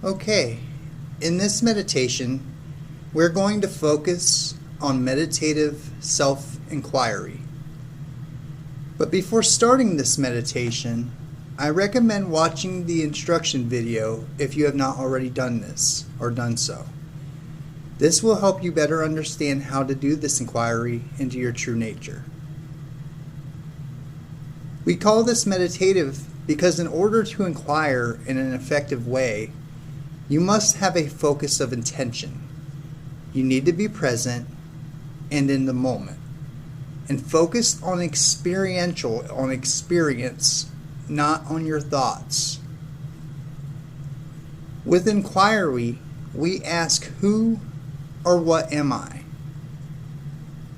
Okay, in this meditation, we're going to focus on meditative self-inquiry. But before starting this meditation, I recommend watching the instruction video if you have not already done this or done so. This will help you better understand how to do this inquiry into your true nature. We call this meditative because in order to inquire in an effective way, you must have a focus of intention. You need to be present and in the moment, and focused on experience, not on your thoughts. With inquiry, we ask, who or what am I?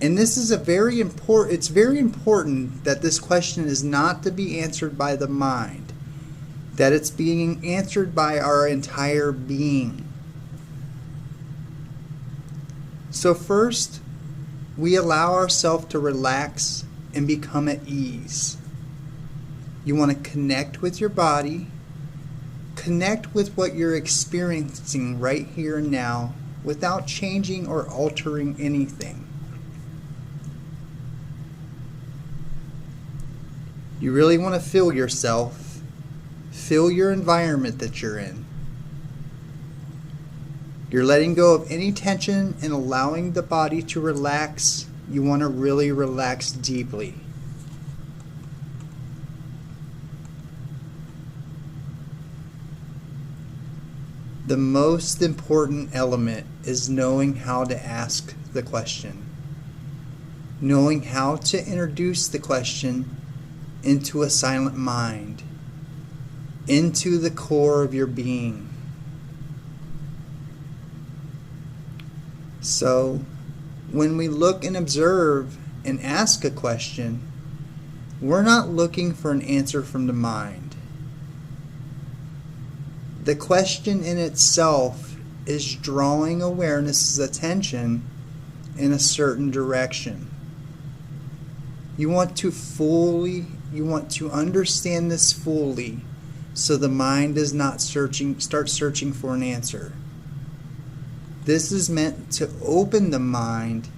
And this is it's very important that this question is not to be answered by the mind, that it's being answered by our entire being. So first, we allow ourselves to relax and become at ease. You want to connect with your body, connect with what you're experiencing right here and now without changing or altering anything. You really want to feel yourself. Feel your environment that you're in. You're letting go of any tension and allowing the body to relax. You want to really relax deeply. The most important element is knowing how to ask the question. Knowing how to introduce the question into a silent mind, into the core of your being. So, when we look and observe and ask a question, we're not looking for an answer from the mind. The question in itself is drawing awareness's attention in a certain direction. You want to understand this fully, so the mind does not start searching for an answer. This is meant to open the mind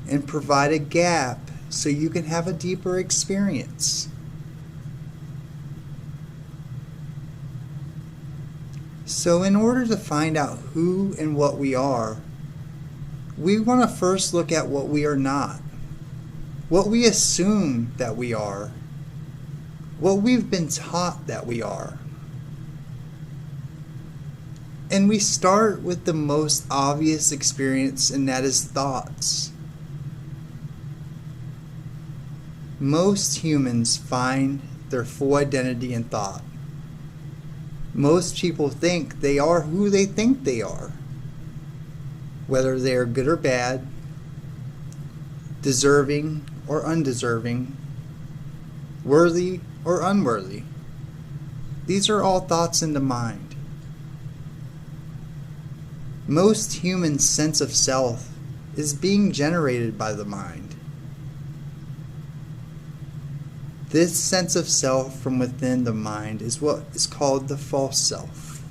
and provide a gap so you can have a deeper experience. So in order to find out who and what we are, we want to first look at what we are not, what we assume that we are, what we've been taught that we are. And we start with the most obvious experience, and that is thoughts. Most humans find their full identity in thought. Most people think they are who they think they are, whether they are good or bad, deserving or undeserving, worthy or unworthy. These are all thoughts in the mind. Most humans' sense of self is being generated by the mind. This sense of self from within the mind is what is called the false self.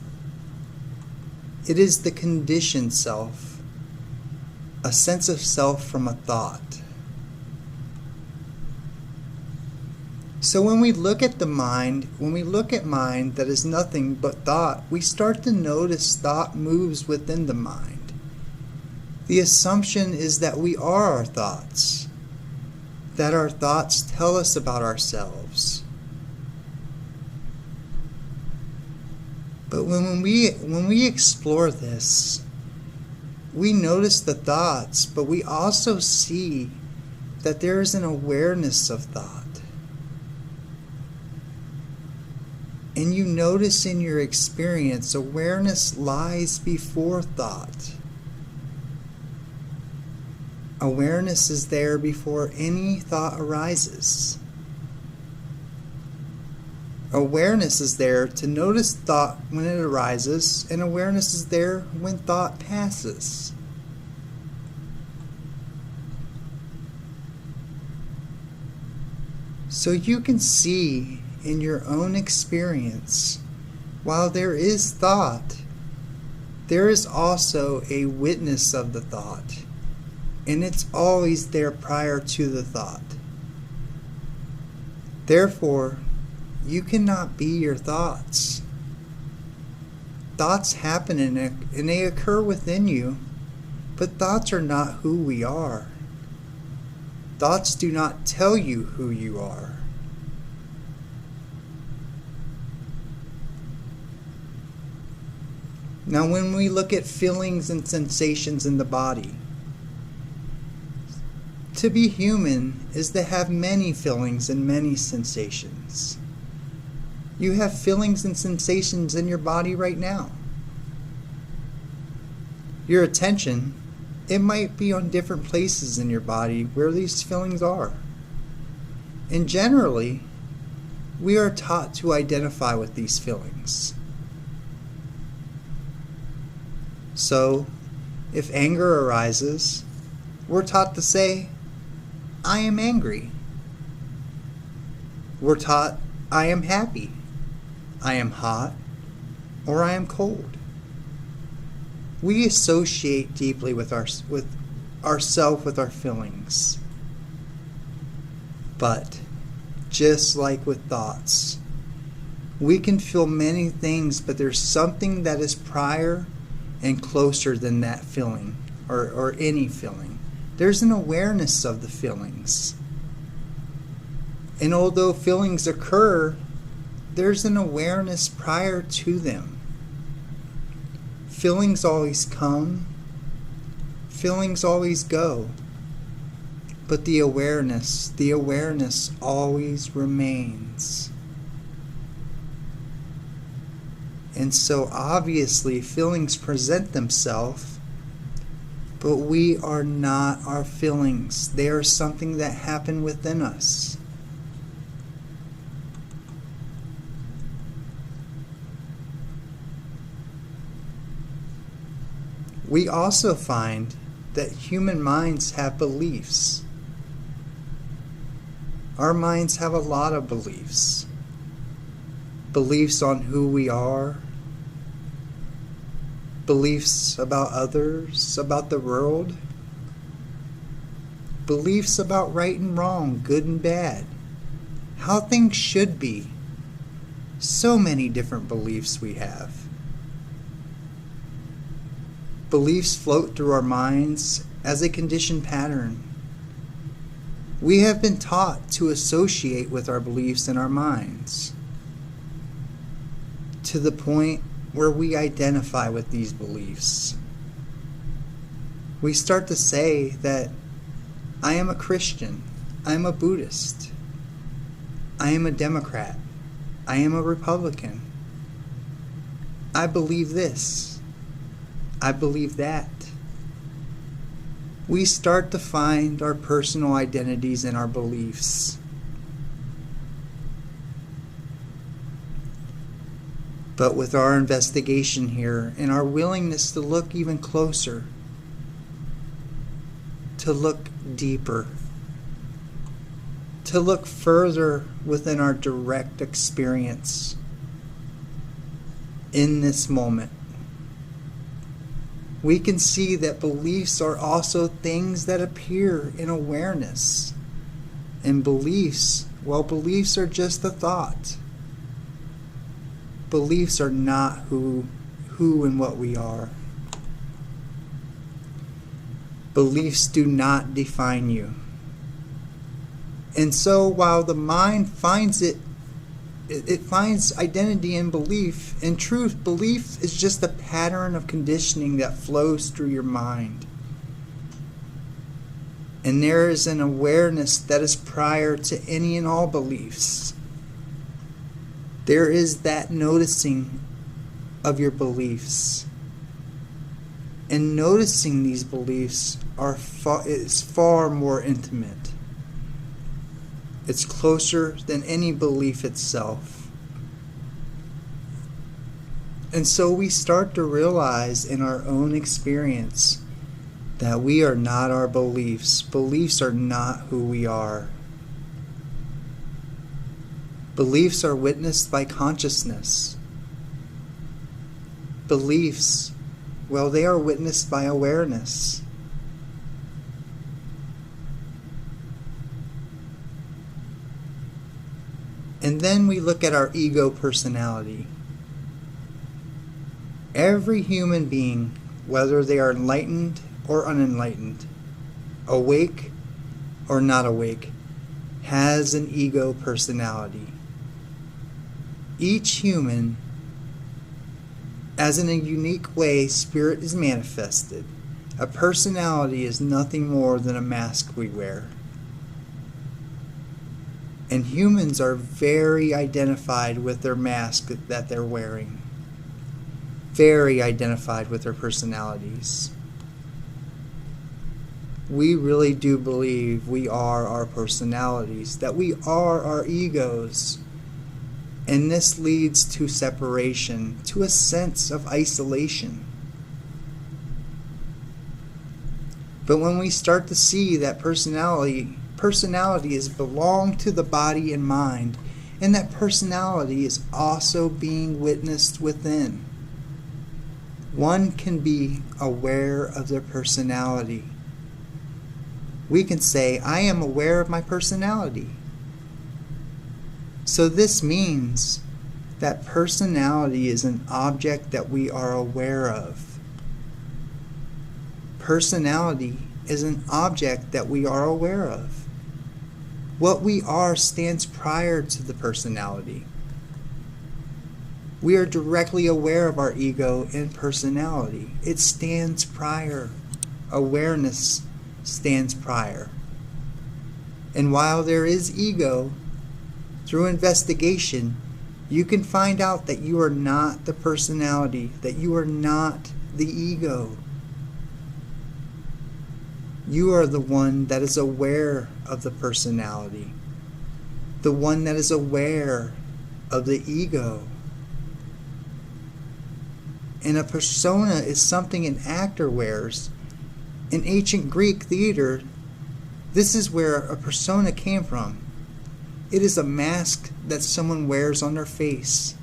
It is the conditioned self, a sense of self from a thought. So when we look at mind that is nothing but thought, we start to notice thought moves within the mind. The assumption is that we are our thoughts, that our thoughts tell us about ourselves. But when we explore this, we notice the thoughts, but we also see that there is an awareness of thought. And you notice in your experience, awareness lies before thought. Awareness is there before any thought arises. Awareness is there to notice thought when it arises, and awareness is there when thought passes. So you can see in your own experience, while there is thought, there is also a witness of the thought, and it's always there prior to the thought. Therefore, you cannot be your thoughts. Thoughts happen and they occur within you, but thoughts are not who we are. Thoughts do not tell you who you are. Now, when we look at feelings and sensations in the body, to be human is to have many feelings and many sensations. You have feelings and sensations in your body right now. Your attention, it might be on different places in your body where these feelings are. And generally, we are taught to identify with these feelings. So, if anger arises, we're taught to say, I am angry. We're taught, I am happy, I am hot, or I am cold. We associate deeply with ourselves with our feelings. But, just like with thoughts, we can feel many things, but there's something that is prior and closer than that feeling, or any feeling. There's an awareness of the feelings. And although feelings occur, there's an awareness prior to them. Feelings always come, feelings always go, but the awareness always remains. And so obviously feelings present themselves, but we are not our feelings. They are something that happened within us. We also find that human minds have beliefs. Our minds have a lot of beliefs. Beliefs on who we are, beliefs about others, about the world, beliefs about right and wrong, good and bad, how things should be. So many different beliefs we have. Beliefs float through our minds as a conditioned pattern. We have been taught to associate with our beliefs in our minds, to the point where we identify with these beliefs. We start to say that I am a Christian, I am a Buddhist, I am a Democrat, I am a Republican, I believe this, I believe that. We start to find our personal identities in our beliefs. But with our investigation here and our willingness to look even closer, to look deeper, to look further within our direct experience in this moment, we can see that beliefs are also things that appear in awareness. And beliefs, well, beliefs are just a thought. Beliefs are not who and what we are. Beliefs do not define you. And so while the mind finds it finds identity in belief, in truth, belief is just a pattern of conditioning that flows through your mind. And there is an awareness that is prior to any and all beliefs. There is that noticing of your beliefs. And noticing these beliefs is far more intimate. It's closer than any belief itself. And so we start to realize in our own experience that we are not our beliefs. Beliefs are not who we are. Beliefs are witnessed by consciousness. Beliefs, Well, they are witnessed by awareness. And then we look at our ego personality. Every human being, whether they are enlightened or unenlightened, awake or not awake, has an ego personality. Each human, as in a unique way spirit is manifested, a personality is nothing more than a mask we wear. And humans are very identified with their mask that they're wearing. Very identified with their personalities. We really do believe we are our personalities, that we are our egos. And this leads to separation, to a sense of isolation. But when we start to see that personalities belong to the body and mind, and that personality is also being witnessed within, one can be aware of their personality. We can say, I am aware of my personality. So this means that personality is an object that we are aware of. Personality is an object that we are aware of. What we are stands prior to the personality. We are directly aware of our ego and personality. It stands prior. Awareness stands prior. And while there is ego, through investigation, you can find out that you are not the personality, that you are not the ego. You are the one that is aware of the personality, the one that is aware of the ego. And a persona is something an actor wears. In ancient Greek theater, this is where a persona came from. It is a mask that someone wears on their face.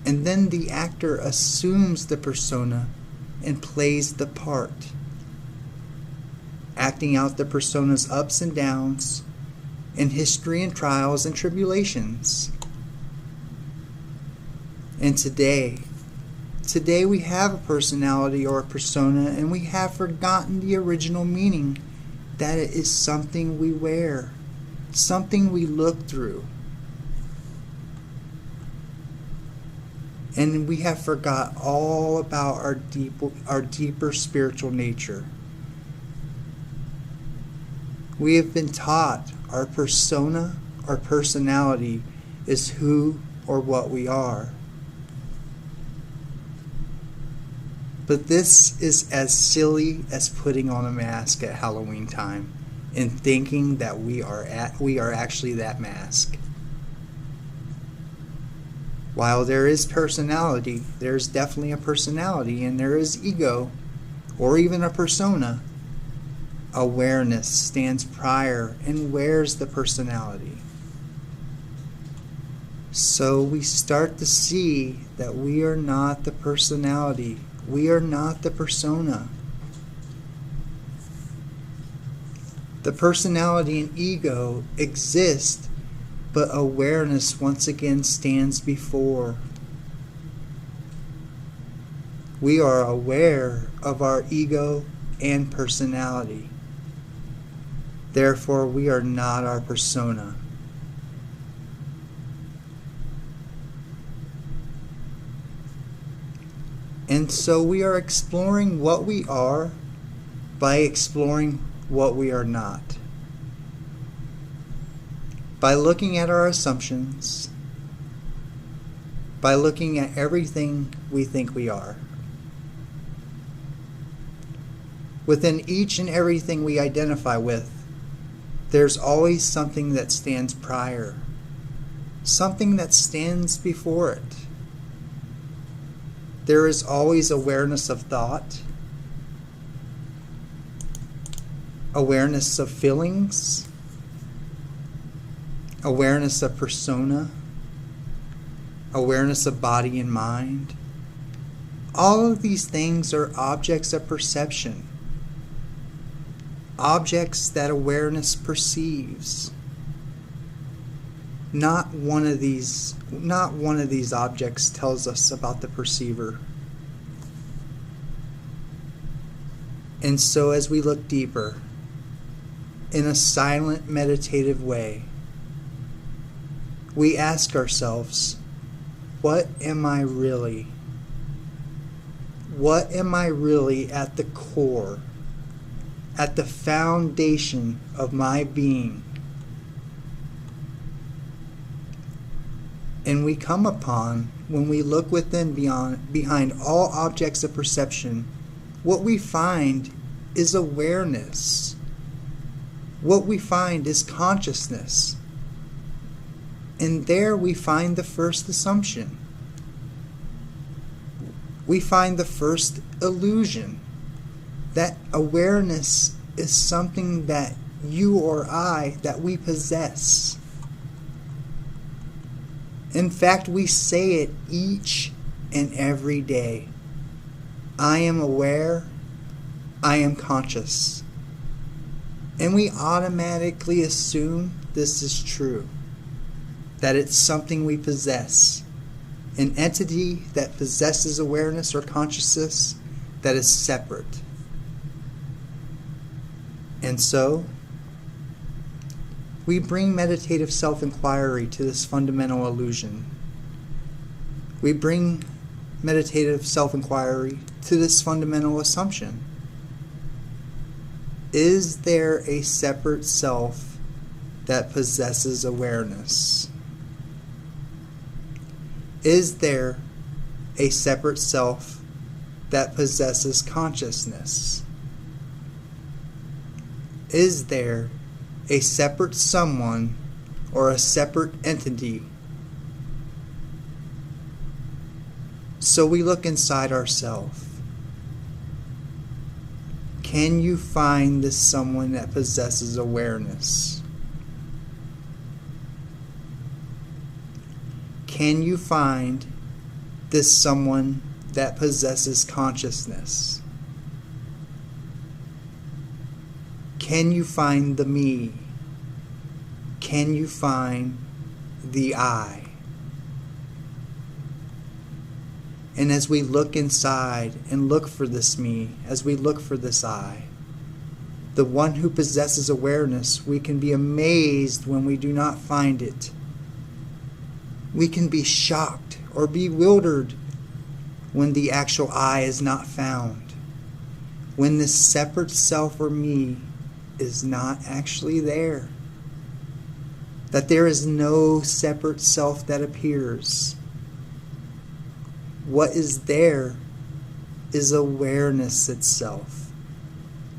And then the actor assumes the persona and plays the part, acting out the persona's ups and downs, and history and trials and tribulations. And today we have a personality or a persona, and we have forgotten the original meaning, that it is something we wear, something we look through. And we have forgot all about our deeper spiritual nature. We have been taught our persona, our personality, is who or what we are. But this is as silly as putting on a mask at Halloween time and thinking that we are actually that mask. While there is personality, there's definitely a personality, and there is ego, or even a persona. Awareness stands prior and wears the personality. So we start to see that we are not the personality. We are not the persona. The personality and ego exist, but awareness once again stands before. We are aware of our ego and personality. Therefore, we are not our persona. And so we are exploring what we are by exploring what we are not. By looking at our assumptions, by looking at everything we think we are. Within each and everything we identify with, there's always something that stands prior, something that stands before it. There is always awareness of thought, awareness of feelings, awareness of persona, awareness of body and mind. All of these things are objects of perception, objects that awareness perceives. Not one of these objects tells us about the perceiver. And so as we look deeper, in a silent, meditative way, we ask ourselves, what am I really? What am I really at the core, at the foundation of my being? And we come upon, when we look within behind all objects of perception, what we find is awareness. What we find is consciousness. And there we find the first assumption. We find the first illusion, that awareness is something that you or I, that we possess. In fact, we say it each and every day. I am aware, I am conscious. And we automatically assume this is true, that it's something we possess. An entity that possesses awareness or consciousness that is separate. And so, we bring meditative self-inquiry to this fundamental illusion. We bring meditative self-inquiry to this fundamental assumption. Is there a separate self that possesses awareness? Is there a separate self that possesses consciousness? Is there a separate someone or a separate entity? So we look inside ourselves. Can you find this someone that possesses awareness? Can you find this someone that possesses consciousness? Can you find the me? Can you find the I? And as we look inside and look for this me, as we look for this I, the one who possesses awareness, we can be amazed when we do not find it. We can be shocked or bewildered when the actual I is not found, when this separate self or me is not actually there, that there is no separate self that appears. What is there is awareness itself,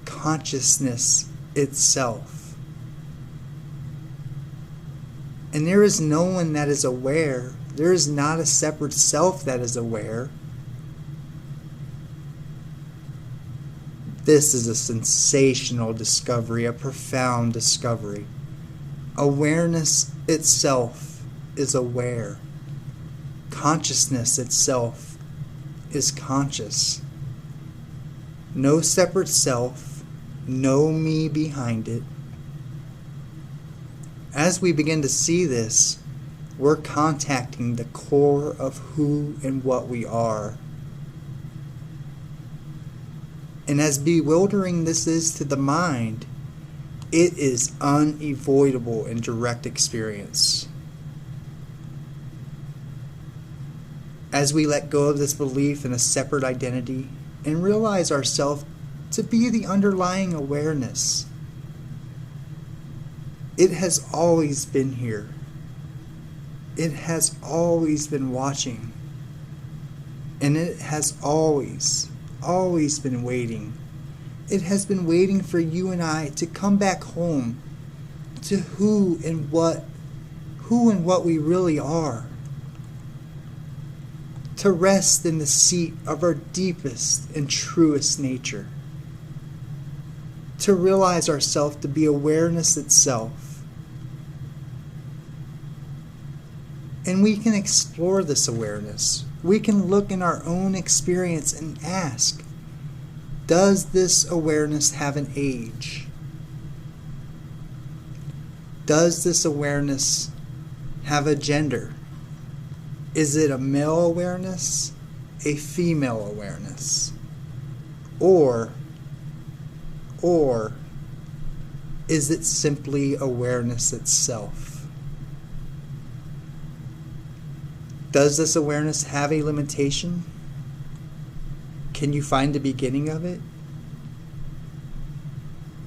consciousness itself. And there is no one that is aware. There is not a separate self that is aware. This is a sensational discovery, a profound discovery. Awareness itself is aware. Consciousness itself is conscious. No separate self, no me behind it. As we begin to see this, we're contacting the core of who and what we are. And as bewildering this is to the mind, it is unavoidable in direct experience. As we let go of this belief in a separate identity and realize ourselves to be the underlying awareness, it has always been here. It has always been watching. And it has always been waiting. It has been waiting for you and I to come back home to who and what we really are. To rest in the seat of our deepest and truest nature. To realize ourselves to be awareness itself. And we can explore this awareness. We can look in our own experience and ask, does this awareness have an age? Does this awareness have a gender? Is it a male awareness, a female awareness? Or is it simply awareness itself? Does this awareness have a limitation? Can you find the beginning of it?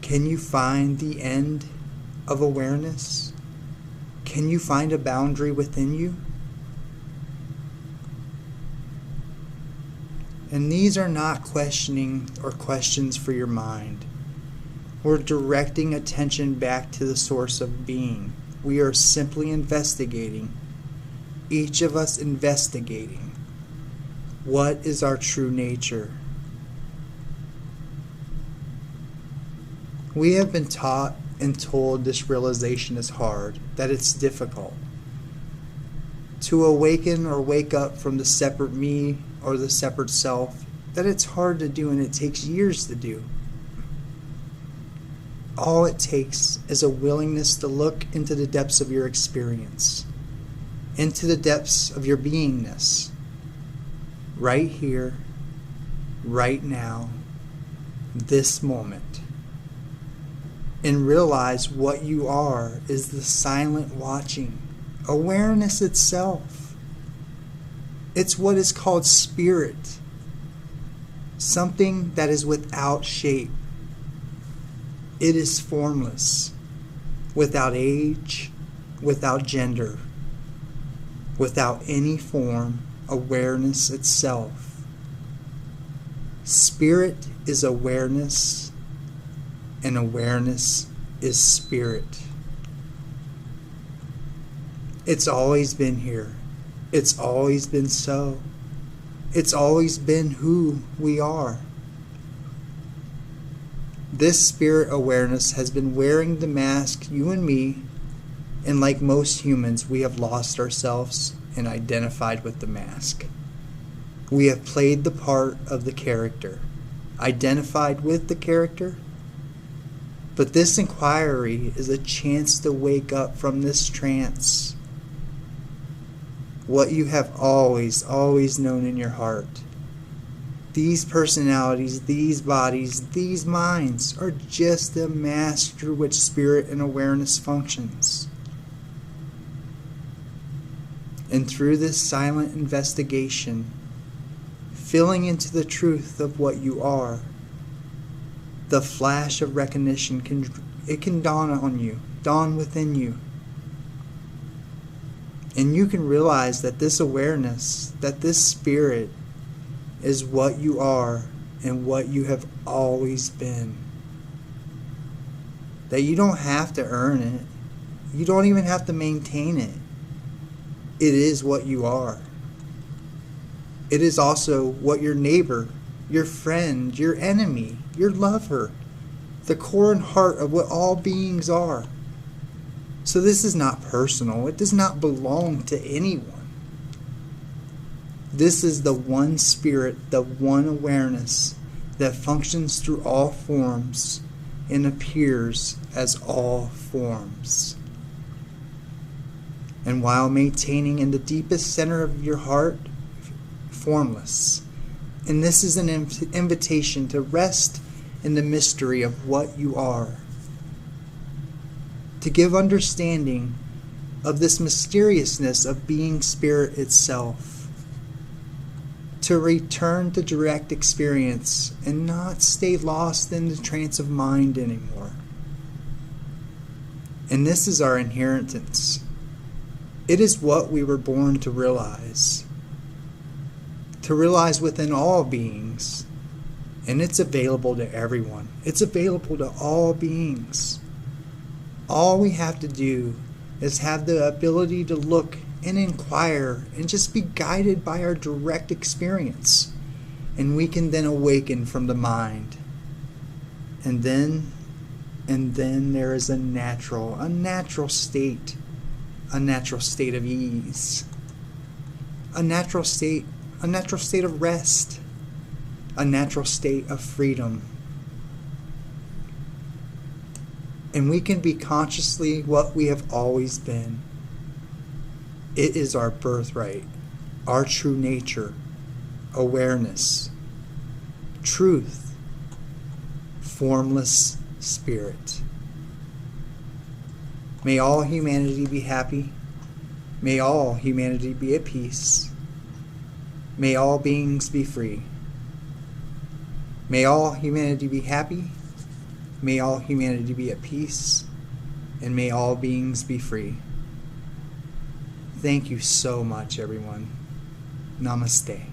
Can you find the end of awareness? Can you find a boundary within you? And these are not questioning or questions for your mind. We're directing attention back to the source of being. We are simply investigating, each of us investigating, what is our true nature. We have been taught and told this realization is hard, that it's difficult. To awaken or wake up from the separate me or the separate self, that it's hard to do and it takes years to do. All it takes is a willingness to look into the depths of your experience, into the depths of your beingness, right here, right now, this moment, and realize what you are is the silent watching, awareness itself. It's what is called spirit, something that is without shape. It is formless, without age, without gender, without any form, awareness itself. Spirit is awareness, and awareness is spirit. It's always been here. It's always been so. It's always been who we are. This spirit awareness has been wearing the mask, you and me, and like most humans, we have lost ourselves and identified with the mask. We have played the part of the character, identified with the character. But this inquiry is a chance to wake up from this trance. What you have always known in your heart. These personalities, these bodies, these minds are just a mask through which spirit and awareness functions. And through this silent investigation, filling into the truth of what you are, the flash of recognition can dawn on you, dawn within you. And you can realize that this awareness, that this spirit is what you are and what you have always been. That you don't have to earn it. You don't even have to maintain it. It is what you are. It is also what your neighbor, your friend, your enemy, your lover, the core and heart of what all beings are. So this is not personal. It does not belong to anyone. This is the one spirit, the one awareness that functions through all forms and appears as all forms. And while maintaining in the deepest center of your heart, formless. And this is an invitation to rest in the mystery of what you are. To give understanding of this mysteriousness of being spirit itself. To return to direct experience and not stay lost in the trance of mind anymore. And this is our inheritance. It is what we were born to realize. To realize within all beings. And it's available to everyone. It's available to all beings. All we have to do is have the ability to look and inquire and just be guided by our direct experience. And we can then awaken from the mind. And then there is a natural state of ease. a natural state of rest, a natural state of freedom. And we can be consciously what we have always been. It is our birthright, our true nature, awareness, truth, formless spirit. May all humanity be happy. May all humanity be at peace. May all beings be free. May all humanity be happy. May all humanity be at peace. And may all beings be free. Thank you so much, everyone. Namaste.